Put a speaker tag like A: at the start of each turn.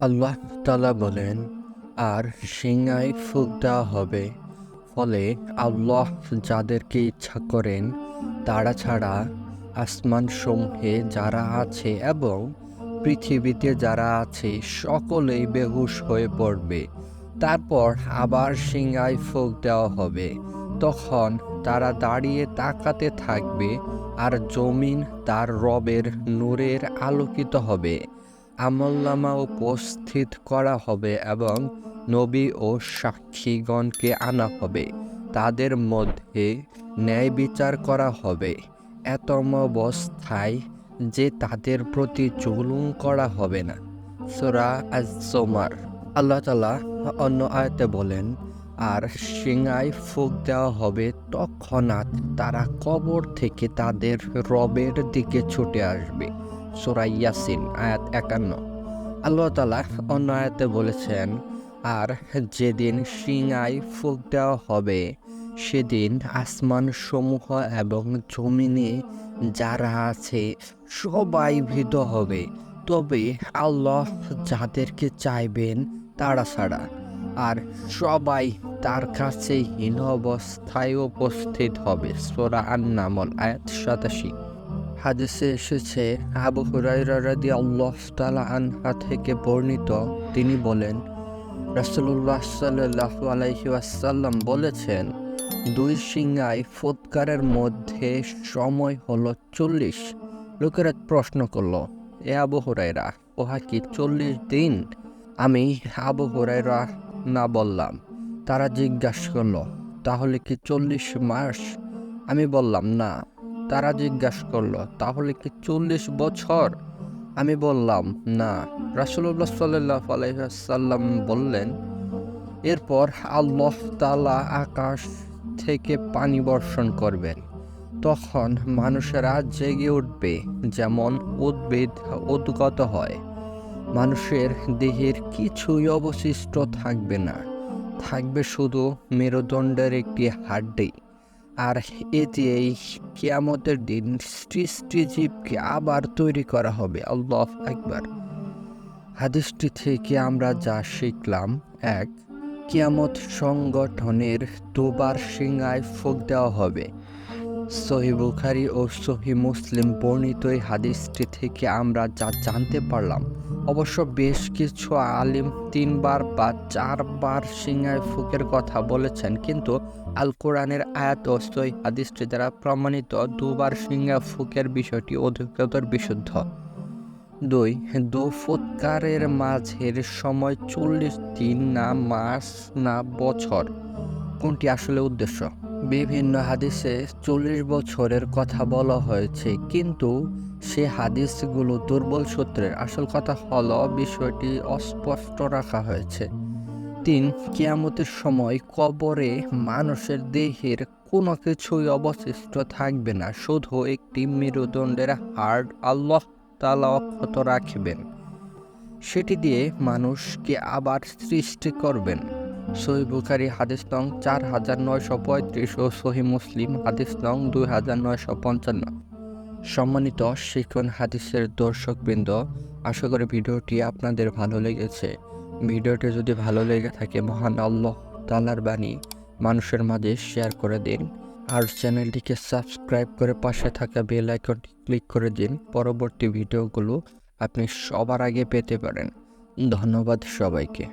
A: আল্লাহ তাআলা বলেন, আর সিংহায় ফুঁক দেওয়া হবে, ফলে আল্লাহ যাদেরকে ইচ্ছা করেন তারা ছাড়া আসমানসমূহে যারা আছে এবং পৃথিবীতে যারা আছে সকলেই বেহুশ হয়ে পড়বে। তারপর আবার সিংহায় ফুঁক দেওয়া হবে, তখন তারা দাঁড়িয়ে তাকাতে থাকবে আর জমিন তার রবের নূরের আলোকিত হবে। আমলনামা উপস্থিত করা হবে এবং নবী ও সাক্ষীগণকে আনা হবে। তাদের মধ্যে ন্যায় বিচার করা হবে এতম অবস্থায় যে তাদের প্রতি জুলুম করা হবে না। সূরা আজ-জুমার। আল্লাহ তাআলা অন্য আয়াতে বলেন, আর সিংহায় ফুঁক দেওয়া হবে, তৎক্ষণাৎ তারা কবর থেকে তাদের রবের দিকে ছুটে আসবে। সূরা ইয়াসিন আয়াত ৫১। আল্লাহ তাআলা অন্য আয়াতে বলেছেন, আর যেদিন সিংহায় ফুঁক দেওয়া হবে সেদিন আসমান সমূহ এবং জমিনে যারা আছে সবাই ভীত হবে, তবে আল্লাহ যাদেরকে চাইবেন তারা ছাড়া। আর সবাই তার কাছে হীন অবস্থায় উপস্থিত হবে। সূরা আন-নামল আয়াত ৮৭। হাদিসে এসেছে, আবু হুরায়রা রাদিয়াল্লাহু তাআলা আনহু থেকে বর্ণিত, তিনি বলেন, রাসূলুল্লাহ সাল্লাল্লাহু আলাইহি ওয়াসাল্লাম বলেছেন, দুই সিংহায় ফুৎকারের মধ্যে সময় হলো ৪০। লোকেরা প্রশ্ন করল, এ আবু হুরায়রা, উহা কি ৪০ দিন? আমি আবু হুরায়রা না বললাম। তারা জিজ্ঞাসা করল, তাহলে কি ৪০ মাস? আমি বললাম, না। তারা জিজ্ঞাসা করল, তাহলে কি ৪০ বছর? আমি বললাম, না। রাসূলুল্লাহ সাল্লাল্লাহু আলাইহি ওয়াসাল্লাম বললেন, এরপর আল্লাহ তাআলা আকাশ থেকে পানি বর্ষণ করবেন। তখন মানুষেরা জেগে উঠবে, যেমন উদ্ভিদ উদ্গত হয়। মানুষের দেহের কিছুই অবশিষ্ট থাকবে না, থাকবে শুধু মেরুদণ্ডের একটি হাড্ডি। আর এতেই কিয়ামতের দিন সৃষ্টি জীবকে আবার তৈরি করা হবে। আল্লাহু আকবার। হাদিসটি থেকে আমরা যা শিখলাম: ১. কিয়ামত সংগঠনের দুবার সিংহায় ফুঁক দেওয়া হবে। সহিহ বুখারী ও সহিহ মুসলিম বর্ণিত এই হাদিসটি থেকে আমরা যা জানতে পারলাম, অবশ্য বেশ কিছু আলিম ৩ বার বা ৪ বার সিংহায় ফুঁকের কথা বলেছেন, কিন্তু আল কোরআনের আয়াত ও সহিহ হাদিসটি দ্বারা প্রমাণিত ২ বার সিংহায় ফুঁকের বিষয়টি অধিকতর বিশুদ্ধ। ২. দু ফুৎকারের মাঝের সময় ৪০ দিন, না মাস না বছর? কোনটি আসলে উদ্দেশ্য? বিভিন্ন হাদিসে ৪০ বছরের কথা বলা হয়েছে, কিন্তু সে হাদিসগুলো দুর্বল সূত্রের। আসল কথা হলো বিষয়টি অস্পষ্ট রাখা হয়েছে। ৩. কিয়ামতের সময় কবরে মানুষের দেহের কোনো কিছুই অবশিষ্ট থাকবে না, শুধু একটি মেরুদণ্ডের হাড় আল্লাহ তাআলা অক্ষত রাখবেন। সেটি দিয়ে মানুষকে আবার সৃষ্টি করবেন। সহিহ বুখারী হাদিস নং ৪৯৩৫ ও সহিহ মুসলিম হাদিস নং ২৯৫৫। সম্মানিত শিখন হাদিসের দর্শকবৃন্দ, আশা করি ভিডিওটি আপনাদের ভালো লেগেছে। ভিডিওটি যদি ভালো লেগে থাকে, মহান আল্লাহ তাআলার বাণী মানুষের মাঝে শেয়ার করে দিন। আর চ্যানেলটিকে সাবস্ক্রাইব করে পাশে থাকা বেল আইকনটি ক্লিক করে দিন, পরবর্তী ভিডিওগুলো আপনি সবার আগে পেতে পারেন। ধন্যবাদ সবাইকে।